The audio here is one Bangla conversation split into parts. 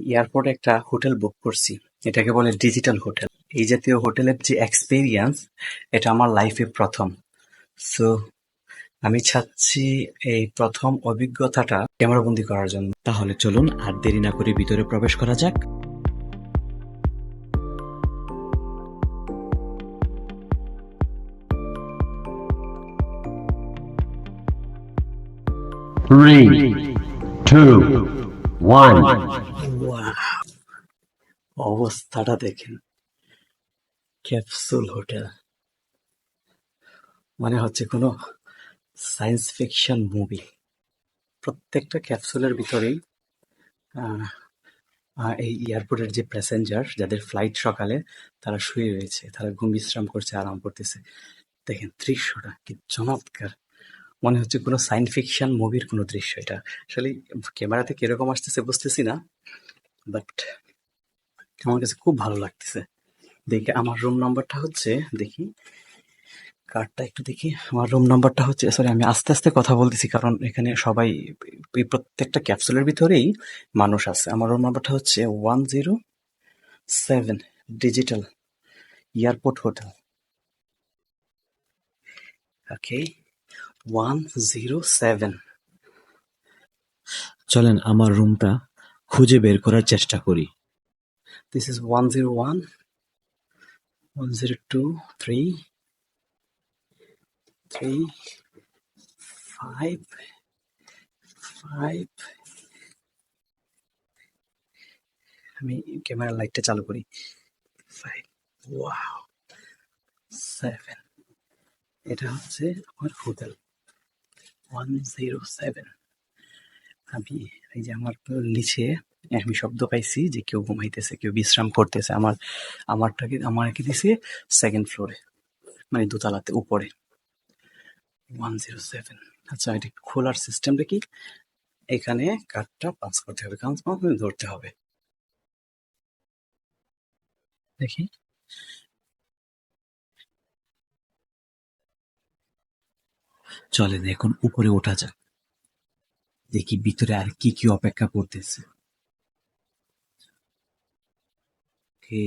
এয়ারপোর্টে একটা হোটেল বুক করছি। এটাকে বলে ডিজিটাল হোটেল। এই জাতীয় হোটেলের যে এক্সপেরিয়েন্স, এটা আমার লাইফে প্রথম। সো আমি চাচ্ছি এই প্রথম অভিজ্ঞতাটা ক্যামেরাবন্দি করার জন্য। তাহলে চলুন আর দেরি না করে ভিতরে প্রবেশ করা যাক। Three, two, one. ওয়াও! অবস্থাটা দেখেন। Capsule hotel. মনে হচ্ছে কোনো সায়েন্স ফিকশন মুভি। প্রত্যেকটা ক্যাপসুলের ভিতরেই আহ, এই এয়ারপোর্টের যে প্যাসেঞ্জার যাদের ফ্লাইট সকালে, তারা শুয়ে রয়েছে, তারা ঘুম বিশ্রাম করছে, আরাম করতেছে। দেখেন দৃশ্যটা কি চমৎকার! মনে হচ্ছে কোনো সায়েন্স ফিকশন মুভির কোনো দৃশ্য এটা। আসলে ক্যামেরাতে কিরকম আসতেছে বুঝতেছি না, বাট আমার কাছে খুব ভালো লাগতেছে। দেখি আমার রুম নাম্বারটা হচ্ছে, দেখি কার্ডটা একটু দেখি। আমার রুম নাম্বারটা হচ্ছে, সরি আমি আস্তে আস্তে কথা বলতেছি কারণ এখানে সবাই, এই প্রত্যেকটা ক্যাপসুলের ভিতরেই মানুষ আছে। আমার রুম নাম্বারটা হচ্ছে 107 ডিজিটাল এয়ারপোর্ট হোটেল। ওকে, 107। চলেন আমার রুমটা খুঁজে বের করার চেষ্টা করি। This is 101, 102, 3, 5, 5। আমি ক্যামেরার লাইটটা চালু করি। 5, ওয়াও, 7। এটা হচ্ছে আমার হোটেল 107। আমি এই যে আমার নিচে আমি শব্দ পাইছি যে কেউ ঘুমাইতেছে, কেউ বিশ্রাম করতেছে। আমাকে দিছে সেকেন্ড ফ্লোরে, মানে দোতলাতে উপরে। 107। আচ্ছা, এটা খোলার সিস্টেমটা কি? এখানে কার্ডটা পাস করতে হবে, কারণ ধরতে হবে। দেখি, চলেন এখন উপরে ওঠা যাক, দেখি ভিতরে আর কি কি অপেক্ষা করতেছে। ওকে,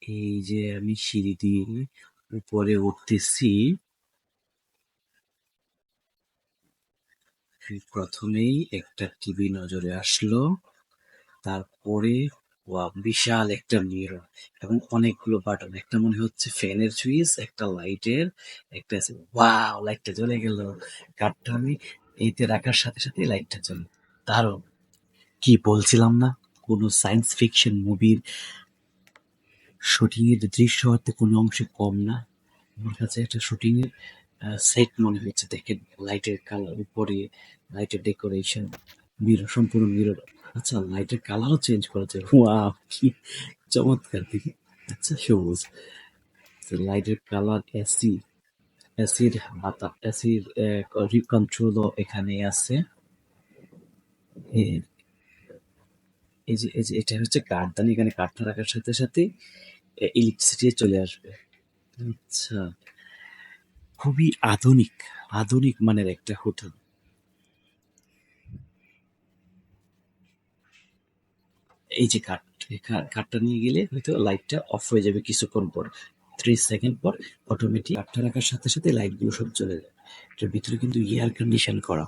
এই যে আমি সিঁড়ি দিয়ে উপরে উঠতেছি। প্রথমেই একটা টিভি নজরে আসলো, তারপরে বিশাল একটা মিরর এবং অনেকগুলো বাটন। একটা মনে হচ্ছে ফ্যানের সুইচ, একটা লাইটের, একটা আছে। ওয়াও, লাইটটা জ্বলে গেল। কাঠটা আমি এইতে রাখার সাথে সাথে লাইটটা জ্বলে। দারুণ! কি বলছিলাম না, কোনো সায়েন্স ফিকশন মুভির শুটিং এর দৃশ্য হতে কোনো অংশে কম না। আমার কাছে একটা শুটিং এর সেট মনে হচ্ছে। দেখেন লাইটের কালার, উপরে লাইটের ডেকোরেশন, মিরর, সম্পূর্ণ মিরর। আচ্ছা, লাইটের কালারও চেঞ্জ করা যায়। ওয়াও, কি চমৎকার! দেখি, আচ্ছা সবুজ লাইটের কালার। এসি, এসির হাতা, এসির কন্ট্রোলও এখানে আছে। এ- এই যে এটা হচ্ছে কাঠদানি, এখানে কাঠটা রাখার সাথে সাথে ইলেকট্রিসিটি চলে আসবে। আচ্ছা, খুবই আধুনিক, আধুনিক মানের একটা হোটেল। এই যে কাঠ, কাঠটা নিয়ে গেলে হয়তো লাইটটা অফ হয়ে যাবে কিছুক্ষণ পর, 30 সেকেন্ড পর অটোমেটিক কাঠটা রাখার সাথে সাথে লাইট গুলো সব চলে যায়। এটার ভিতরে কিন্তু এয়ার কন্ডিশন করা।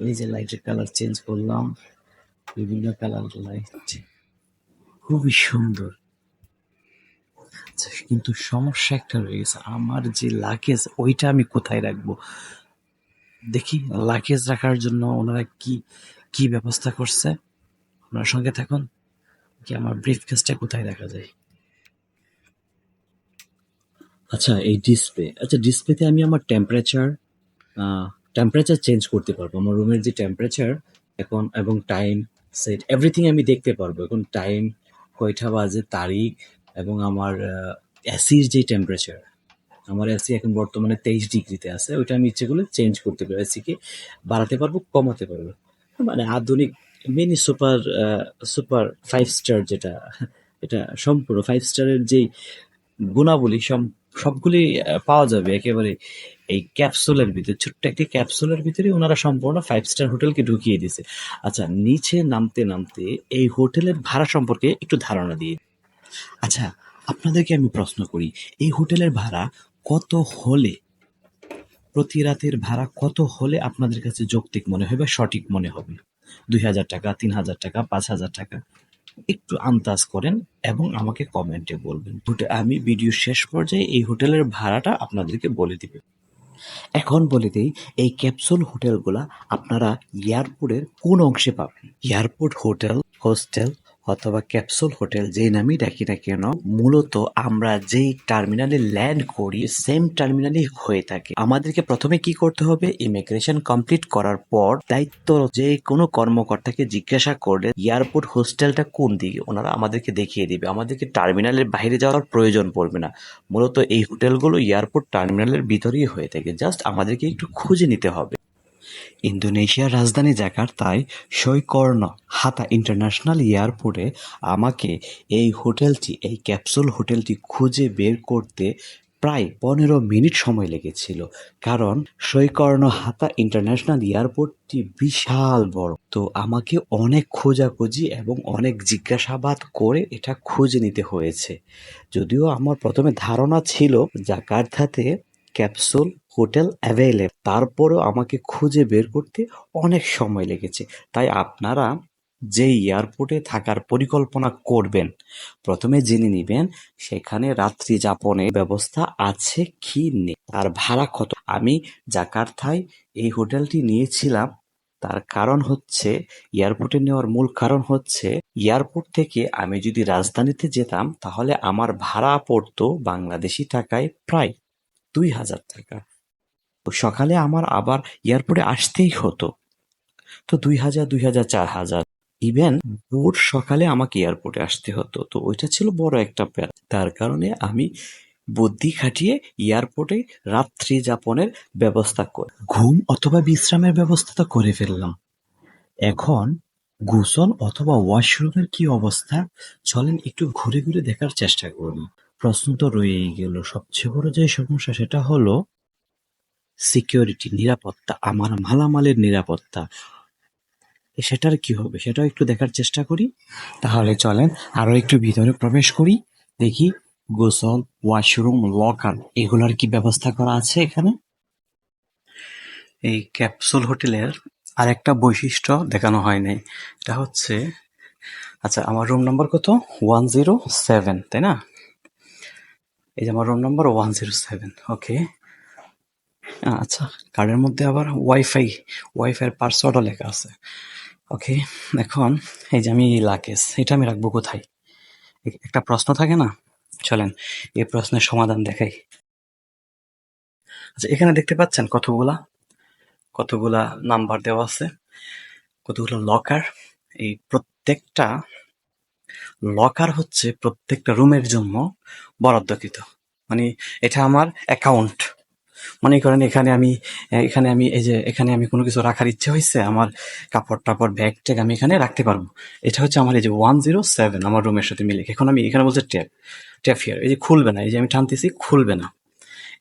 এই যে লাইটের কালার চেঞ্জ করলাম, বিভিন্ন কালার লাইট, খুবই সুন্দর। আচ্ছা, কিন্তু সমস্যা একটা রয়ে গেছে, আমার যে লাগেজ ওইটা আমি কোথায় রাখবো? দেখি লাগেজ রাখার জন্য ওনারা কি কি ব্যবস্থা করছে। আপনার সঙ্গে থাকুন, কি আমার ব্রিফকেসটা কোথায় রাখা যায়। আচ্ছা, এই ডিসপ্লে, আচ্ছা ডিসপ্লেতে আমি আমার টেম্পারেচার চেঞ্জ করতে পারবো। আমার রুমের যে টেম্পারেচার এখন এবং টাইম সেট এভরিথিং আমি দেখতে পারবো। এখন টাইম কয়টা বাজে, তারিখ, এবং আমার এসির যে টেম্পারেচার, আমার এসি এখন বর্তমানে 23 ডিগ্রিতে আছে। ওইটা আমি ইচ্ছে করলে চেঞ্জ করতে পারবো, এসিকে বাড়াতে পারবো, কমাতে পারবো। মানে আধুনিক মিনি সুপার, সুপার 5 স্টার যেটা, এটা সম্পূর্ণ 5 স্টারের যেই গুণাবলী সবগুলি পাওয়া যাবে একেবারে এই ক্যাপসুলের ভিতরে, ছোট্ট একটি ক্যাপসুলের ভিতরে ওনারা সম্পূর্ণ 5 স্টার হোটেলকে ঢুকিয়ে দিছে। আচ্ছা, নিচে নামতে নামতে এই হোটেলের ভাড়া সম্পর্কে একটু ধারণা দিয়ে। আচ্ছা, আপনাদেরকে আমি প্রশ্ন করি, এই হোটেলের ভাড়া কত হলে, প্রতি রাতের ভাড়া কত হলে আপনাদের কাছে যৌক্তিক মনে হবে বা সঠিক মনে হবে? 2,000 টাকা, 3,000 টাকা, 5,000 টাকা? একটু আন্দাজ করেন এবং আমাকে কমেন্টে বলবেন। আমি ভিডিও শেষ পর্যায়ে এই হোটেলের ভাড়াটা আপনাদেরকে বলে দিব। এখন বলে দেই, এই ক্যাপসুল হোটেলগুলা আপনারা এয়ারপোর্টের কোন অংশে পাবেন? এয়ারপোর্ট হোটেল, হোস্টেল অথবা ক্যাপসুল হোটেল যেই নামই ডাকি না কেন, মূলত আমরা যেই টার্মিনালে ল্যান্ড করি সেম টার্মিনালই হয়ে থাকে। আমাদেরকে প্রথমে কি করতে হবে, ইমিগ্রেশন কমপ্লিট করার পর দায়িত্ব যে কোনো কর্মকর্তাকে জিজ্ঞাসা করলে এয়ারপোর্ট হোস্টেলটা কোন দিকে, ওনারা আমাদেরকে দেখিয়ে দিবে। আমাদেরকে টার্মিনালের বাইরে যাওয়ার প্রয়োজন পড়বে না। মূলত এই হোটেলগুলো এয়ারপোর্ট টার্মিনালের ভিতরেই হয়ে থাকে, জাস্ট আমাদেরকে একটু খুঁজে নিতে হবে। ইন্দোনেশিয়ার রাজধানী জাকার্তায় সৈকর্ণ হাতা ইন্টারন্যাশনাল এয়ারপোর্টে আমাকে এই ক্যাপসুল হোটেলটি খুঁজে বের করতে প্রায় 15 মিনিট সময় লেগেছিল। কারণ সৈকর্ণ হাতা ইন্টারন্যাশনাল এয়ারপোর্টটি বিশাল বড়, তো আমাকে অনেক খোঁজাখুঁজি এবং অনেক জিজ্ঞাসাবাদ করে এটা খুঁজে নিতে হয়েছে। যদিও আমার প্রথমে ধারণা ছিল জাকার্তাতে ক্যাপসুল হোটেল অ্যাভেলেবল, তারপরেও আমাকে খুঁজে বের করতে অনেক সময় লেগেছে। তাই আপনারা যে এয়ারপোর্টে থাকার পরিকল্পনা করবেন, প্রথমে জেনে নিবেন সেখানে রাত্রি যাপনের ব্যবস্থা আছে কি নেই, আর ভাড়া কত। আমি জাকার্তায় এই হোটেলটি নিয়েছিলাম, তার কারণ হচ্ছে, এয়ারপোর্টে নেওয়ার মূল কারণ হচ্ছে, এয়ারপোর্ট থেকে আমি যদি রাজধানীতে যেতাম তাহলে আমার ভাড়া পড়তো বাংলাদেশি টাকায় প্রায় 2,000 টাকা। তো সকালে আমার আবার এয়ারপোর্টে আসতেই হতো, তো 2,000, 2,000, 4,000, ইভেন ভোর সকালে আমাকে এয়ারপোর্টে আসতে হতো। তো ওইটা ছিল বড় একটা প্যারা। তার কারণে আমি বুদ্ধি খাটিয়ে এয়ারপোর্টে রাত্রি যাপনের ব্যবস্থা করি, ঘুম অথবা বিশ্রামের ব্যবস্থা তো করে ফেললাম। এখন গোসল অথবা ওয়াশরুমের কি অবস্থা, চলেন একটু ঘুরে ঘুরে দেখার চেষ্টা করি। প্রশ্ন তো রয়েই গেল, সবচেয়ে বড় যে সমস্যা সেটা হলো সিকিউরিটি, নিরাপত্তা, আমার মালামালের নিরাপত্তা। সেটার কি হবে সেটাও একটু দেখার চেষ্টা করি। তাহলে চলেন আরো একটু ভিতরে প্রবেশ করি, দেখি গোসল, ওয়াশরুম, লকার এগুলোর কি ব্যবস্থা করা আছে এখানে। এই ক্যাপসুল হোটেলের আরেকটা বৈশিষ্ট্য দেখানো হয় নাই, এটা হচ্ছে, আচ্ছা আমার রুম নাম্বার কত, 107, তাই না? এই যে আমার রুম নাম্বার 107, ওকে। আচ্ছা, কার্ডের মধ্যে আবার ওয়াইফাইয়ের পাসওয়ার্ডও লেখা আছে, ওকে। এখন এই যে আমি লাগেজ, এটা আমি রাখবো কোথায়? একটা প্রশ্ন থাকে না, চলেন এই প্রশ্নের সমাধান দেখাই। আচ্ছা, এখানে দেখতে পাচ্ছেন কতগুলা নাম্বার দেওয়া আছে, কতগুলো লকার। এই প্রত্যেকটা লকার হচ্ছে প্রত্যেকটা রুমের জন্য বরাদ্দকৃত, মানে এটা আমার অ্যাকাউন্ট। মনে করেন এখানে আমি এই যে এখানে আমি কোনো কিছু রাখার ইচ্ছে হয়েছে, আমার কাপড় টাপড় ব্যাগ ট্যাগ আমি এখানে রাখতে পারবো। এটা হচ্ছে আমার এই যে 107 আমার রুমের সাথে মিলে। এখন আমি এখানে বলছে ট্যাপ হিয়ার, এই যে খুলবে না, এই যে আমি টানতেছি খুলবে না।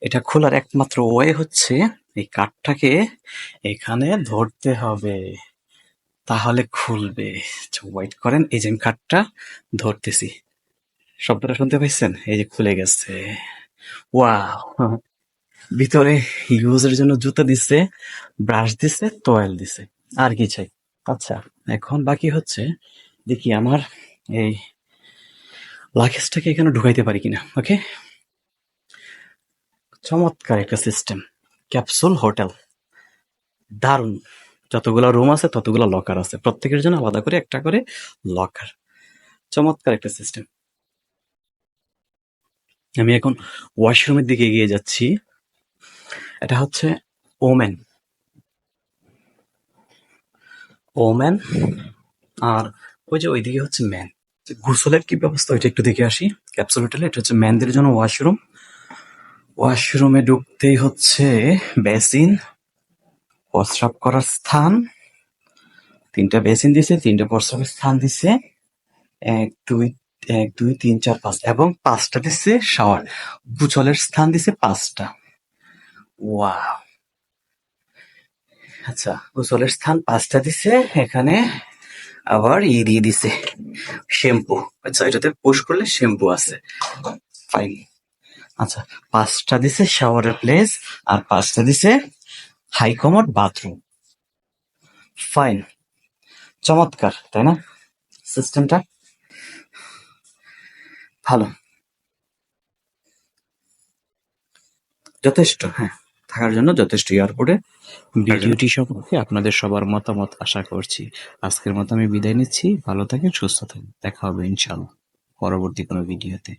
এটা খোলার একমাত্র ওয়ে হচ্ছে এই কার্ডটাকে এখানে ধরতে হবে, তাহলে খুলবে। ওয়েট করেন, এই যে আমি কার্ডটা ধরতেছি, শব্দটা শুনতে পাইছেন? এই যে খুলে গেছে। ওয়াও! ভিতরে ইউজের জন্য জুতা দিছে, ব্রাশ দিছে, তোয়াল দিছে, আর কি চাই? আচ্ছা, এখন বাকি হচ্ছে দেখি আমার এই লাগেজটাকে এখানে ঢুকাইতে পারি কিনা। ওকে, চমৎকার একটা সিস্টেম, ক্যাপসুল হোটেল, দারুণ। যতগুলো রুম আছে ততগুলো লকার আছে, প্রত্যেকের জন্য আলাদা করে একটা করে লকার। চমৎকার একটা সিস্টেম। আমি এখন ওয়াশরুমের দিকে এগিয়ে যাচ্ছি। এটা হচ্ছে ওমেন, আর ওই যে ওইদিকে হচ্ছে ম্যান। গোসলের কি ব্যবস্থা ওইটা একটু দেখে আসি। ক্যাপসুল হোটেলে এটা হচ্ছে ম্যানদের জন্য ওয়াশরুম। ওয়াশরুমে ঢুকতেই হচ্ছে বেসিন, প্রস্রাব করার স্থান, 3টা বেসিন দিছে, 3টা প্রস্রাবের স্থান দিছে, 1, 2, 1 2 3 4 5 এবং 5টা দিচ্ছে শাওয়ার। গোসলের স্থান দিছে 5টা। ওয়াও! আচ্ছা, গোসলের স্থান 5টা দিছে। এখানে আবার দিয়ে দিছে শ্যাম্পু। আচ্ছা, এটাতে পুশ করলে শ্যাম্পু আছে। ফাইন। আচ্ছা, 5টা দিছে শাওয়ারের প্লেস আর 5টা দিছে হাই কমোড বাথরুম। ফাইন, চমৎকার, তাই না? সিস্টেমটা ভালো, যথেষ্ট। হ্যাঁ, থাকার জন্য যথেষ্ট এয়ারপোর্টে। ভিডিওটি সম্পর্কে আপনাদের সবার মতামত আশা করছি। আজকের মতো আমি বিদায় নিচ্ছি। ভালো থাকেন, সুস্থ থাকেন। দেখা হবে ইনশাআল্লাহ পরবর্তী কোনো ভিডিওতে।